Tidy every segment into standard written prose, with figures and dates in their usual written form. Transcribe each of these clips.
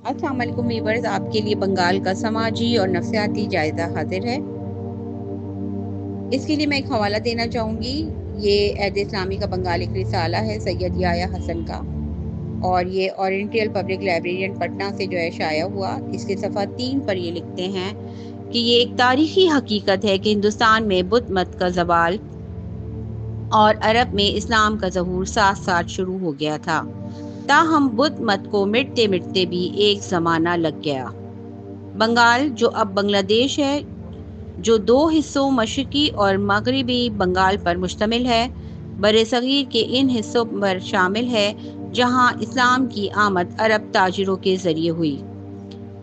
السلام علیکم ویورز، آپ کے لیے بنگال کا سماجی اور نفسیاتی جائزہ حاضر ہے۔ اس کے لیے میں ایک حوالہ دینا چاہوں گی۔ یہ عہد اسلامی کا بنگال ایک رسالہ ہے سید یحییٰ حسن کا، اور یہ اورینٹل پبلک لائبریرین پٹنہ سے جو ہے شائع ہوا۔ اس کے صفحہ 3 پر یہ لکھتے ہیں کہ یہ ایک تاریخی حقیقت ہے کہ ہندوستان میں بت مت کا زوال اور عرب میں اسلام کا ظہور ساتھ ساتھ شروع ہو گیا تھا، تاہم بت مت کو مٹتے مٹتے بھی ایک زمانہ لگ گیا۔ بنگال، جو اب بنگلہ دیش ہے، جو 2 حصوں مشرقی اور مغربی بنگال پر مشتمل ہے، برصغیر کے ان حصوں پر شامل ہے جہاں اسلام کی آمد عرب تاجروں کے ذریعے ہوئی،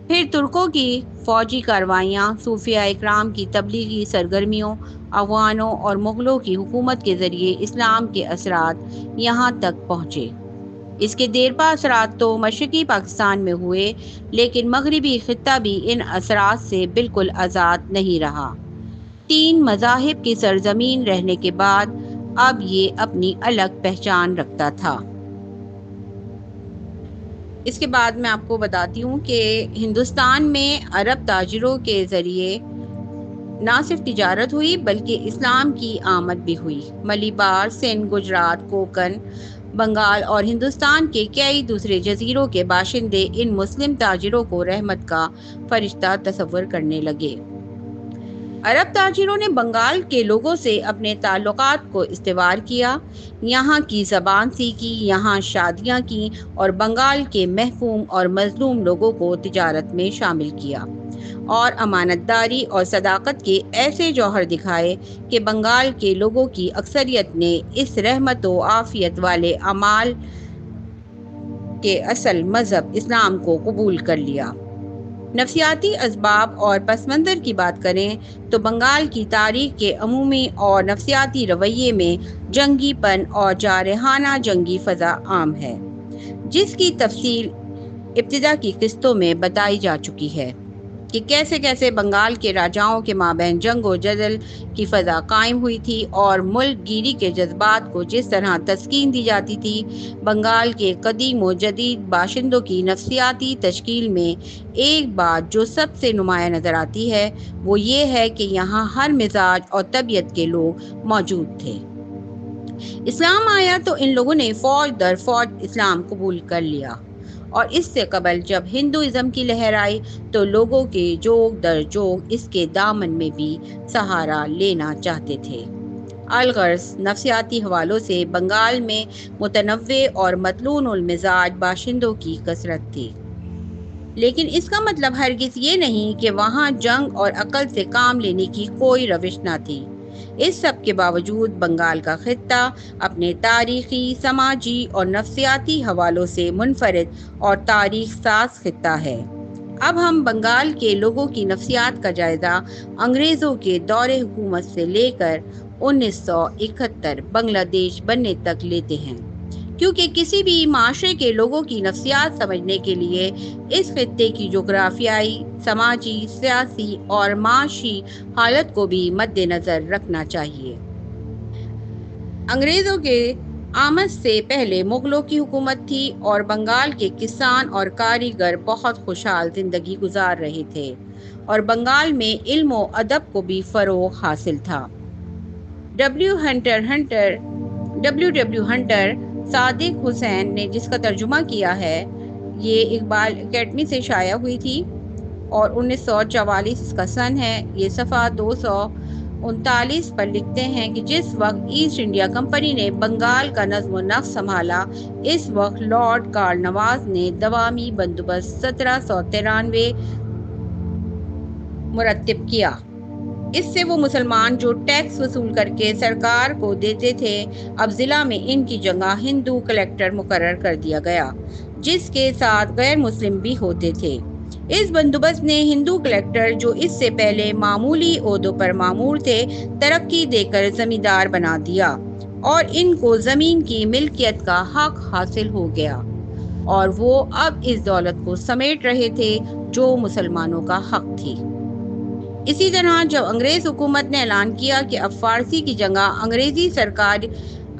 پھر ترکوں کی فوجی کارروائیاں، صوفیاء اکرام کی تبلیغی سرگرمیوں، افغانوں اور مغلوں کی حکومت کے ذریعے اسلام کے اثرات یہاں تک پہنچے۔ اس کے دیرپا اثرات تو مشرقی پاکستان میں ہوئے، لیکن مغربی خطہ بھی ان اثرات سے بالکل آزاد نہیں رہا۔ 3 مذاہب کی سرزمین رہنے کے بعد اب یہ اپنی الگ پہچان رکھتا تھا۔ اس کے بعد میں آپ کو بتاتی ہوں کہ ہندوستان میں عرب تاجروں کے ذریعے نہ صرف تجارت ہوئی بلکہ اسلام کی آمد بھی ہوئی۔ ملیبار، سندھ، گجرات، کوکن، بنگال اور ہندوستان کے کئی دوسرے جزیروں کے باشندے ان مسلم تاجروں کو رحمت کا فرشتہ تصور کرنے لگے۔ عرب تاجروں نے بنگال کے لوگوں سے اپنے تعلقات کو استوار کیا، یہاں کی زبان سیکھی، یہاں شادیاں کی اور بنگال کے محکوم اور مظلوم لوگوں کو تجارت میں شامل کیا، اور امانت داری اور صداقت کے ایسے جوہر دکھائے کہ بنگال کے لوگوں کی اکثریت نے اس رحمت و عافیت والے اعمال کے اصل مذہب اسلام کو قبول کر لیا۔ نفسیاتی اسباب اور پس منظر کی بات کریں تو بنگال کی تاریخ کے عمومی اور نفسیاتی رویے میں جنگی پن اور جارحانہ جنگی فضا عام ہے، جس کی تفصیل ابتدا کی قسطوں میں بتائی جا چکی ہے کہ کیسے کیسے بنگال کے راجاؤں کے مابین جنگ و جدل کی فضا قائم ہوئی تھی اور ملک گیری کے جذبات کو جس طرح تسکین دی جاتی تھی۔ بنگال کے قدیم و جدید باشندوں کی نفسیاتی تشکیل میں ایک بات جو سب سے نمایاں نظر آتی ہے وہ یہ ہے کہ یہاں ہر مزاج اور طبیعت کے لوگ موجود تھے۔ اسلام آیا تو ان لوگوں نے فوج در فوج اسلام قبول کر لیا، اور اس سے قبل جب ہندوازم کی لہر آئی تو لوگوں کے جوگ در جوگ اس کے دامن میں بھی سہارا لینا چاہتے تھے۔ الغرض نفسیاتی حوالوں سے بنگال میں متنوع اور متنوع المزاج باشندوں کی کثرت تھی، لیکن اس کا مطلب ہرگز یہ نہیں کہ وہاں جنگ اور عقل سے کام لینے کی کوئی روش نہ تھی۔ اس سب کے باوجود بنگال کا خطہ اپنے تاریخی، سماجی اور نفسیاتی حوالوں سے منفرد اور تاریخ ساز خطہ ہے۔ اب ہم بنگال کے لوگوں کی نفسیات کا جائزہ انگریزوں کے دور حکومت سے لے کر 1971 بنگلہ دیش بننے تک لیتے ہیں، کیونکہ کسی بھی معاشرے کے لوگوں کی نفسیات سمجھنے کے لیے اس خطے کی جغرافیائی، سماجی، سیاسی اور معاشی حالت کو بھی مد نظر رکھنا چاہیے۔ انگریزوں کے آمد سے پہلے مغلوں کی حکومت تھی اور بنگال کے کسان اور کاریگر بہت خوشحال زندگی گزار رہے تھے، اور بنگال میں علم و ادب کو بھی فروغ حاصل تھا۔ ڈبلیو ڈبلیو ہنٹر صادق حسین نے جس کا ترجمہ کیا ہے، یہ اقبال اکیڈمی سے شائع ہوئی تھی اور 1944 اس کا سن ہے۔ یہ صفحہ 239 پر لکھتے ہیں کہ جس وقت ایسٹ انڈیا کمپنی نے بنگال کا نظم و نسق سنبھالا، اس وقت لارڈ کارنوالیس نے دوامی بندوبست 1793 مرتب کیا۔ اس سے وہ مسلمان جو ٹیکس وصول کر کے سرکار کو دیتے تھے، اب ضلع میں ان کی جگہ ہندو کلیکٹر مقرر کر دیا گیا، جس کے ساتھ غیر مسلم بھی ہوتے تھے۔ اس بندوبست نے ہندو کلیکٹر، جو اس سے پہلے معمولی عہدوں پر مامور تھے، ترقی دے کر زمیندار بنا دیا، اور ان کو زمین کی ملکیت کا حق حاصل ہو گیا، اور وہ اب اس دولت کو سمیٹ رہے تھے جو مسلمانوں کا حق تھی۔ اسی طرح جب انگریز حکومت نے اعلان کیا کہ اب فارسی کی جگہ انگریزی سرکار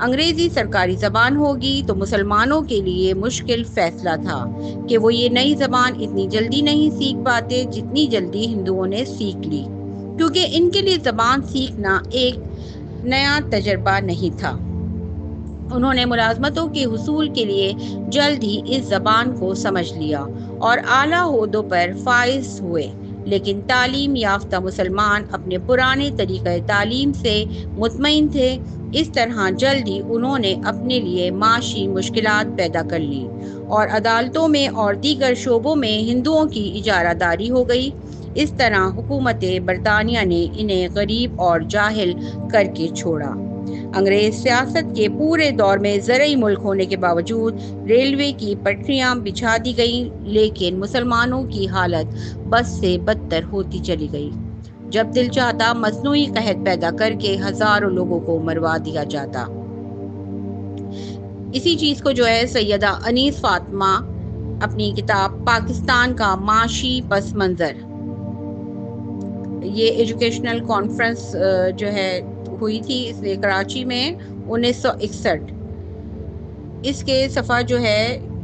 انگریزی سرکاری زبان ہوگی تو مسلمانوں کے لیے مشکل فیصلہ تھا کہ وہ یہ نئی زبان اتنی جلدی نہیں سیکھ پاتے جتنی جلدی ہندوؤں نے سیکھ لی، کیونکہ ان کے لیے زبان سیکھنا ایک نیا تجربہ نہیں تھا۔ انہوں نے ملازمتوں کے حصول کے لیے جلد ہی اس زبان کو سمجھ لیا اور اعلیٰ عہدوں پر فائز ہوئے، لیکن تعلیم یافتہ مسلمان اپنے پرانے طریقہ تعلیم سے مطمئن تھے۔ اس طرح جلد ہی انہوں نے اپنے لیے معاشی مشکلات پیدا کر لیں اور عدالتوں میں اور دیگر شعبوں میں ہندوؤں کی اجارہ داری ہو گئی۔ اس طرح حکومت برطانیہ نے انہیں غریب اور جاہل کر کے چھوڑا۔ انگریز سیاست کے پورے دور میں زرعی ملک ہونے کے باوجود ریلوے کی پٹریاں بچھا دی گئیں، لیکن مسلمانوں کی حالت بد سے بدتر ہوتی چلی گئی۔ جب دل چاہتا مصنوعی قحط پیدا کر کے ہزاروں لوگوں کو مروا دیا جاتا۔ اسی چیز کو سیدہ انیس فاطمہ اپنی کتاب پاکستان کا معاشی پس منظر، یہ ایجوکیشنل کانفرنس ہوئی تھی اس لیے کراچی میں 1961، اس کے صفحہ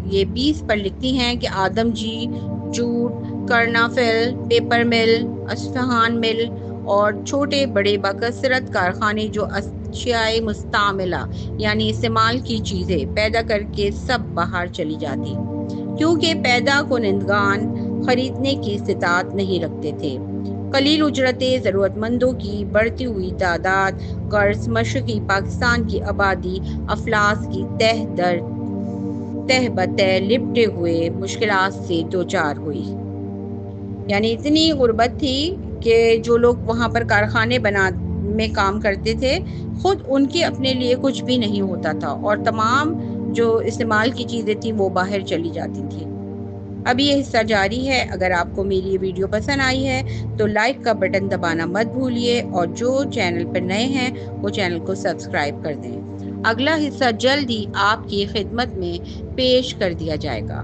یہ 20 پر لکھتی ہیں کہ آدم جی، جوٹ، کرنا فل، پیپر مل، اصفہان مل اور چھوٹے بڑے بکثرت کارخانے جو اشیاء مستعملہ یعنی استعمال کی چیزیں پیدا کر کے سب باہر چلی جاتی، کیونکہ پیدا کنندگان خریدنے کی استطاعت نہیں رکھتے تھے۔ قلیل اجرتیں، ضرورت مندوں کی بڑھتی ہوئی تعداد، قرض، مشرقی پاکستان کی آبادی افلاس کی تہ بتہ لپٹے ہوئے مشکلات سے دوچار ہوئی۔ یعنی اتنی غربت تھی کہ جو لوگ وہاں پر کارخانے میں کام کرتے تھے، خود ان کے اپنے لیے کچھ بھی نہیں ہوتا تھا اور تمام جو استعمال کی چیزیں تھیں وہ باہر چلی جاتی تھیں۔ اب یہ حصہ جاری ہے۔ اگر آپ کو میری یہ ویڈیو پسند آئی ہے تو لائک کا بٹن دبانا مت بھولیے اور جو چینل پر نئے ہیں وہ چینل کو سبسکرائب کر دیں۔ اگلا حصہ جلد ہی آپ کی خدمت میں پیش کر دیا جائے گا۔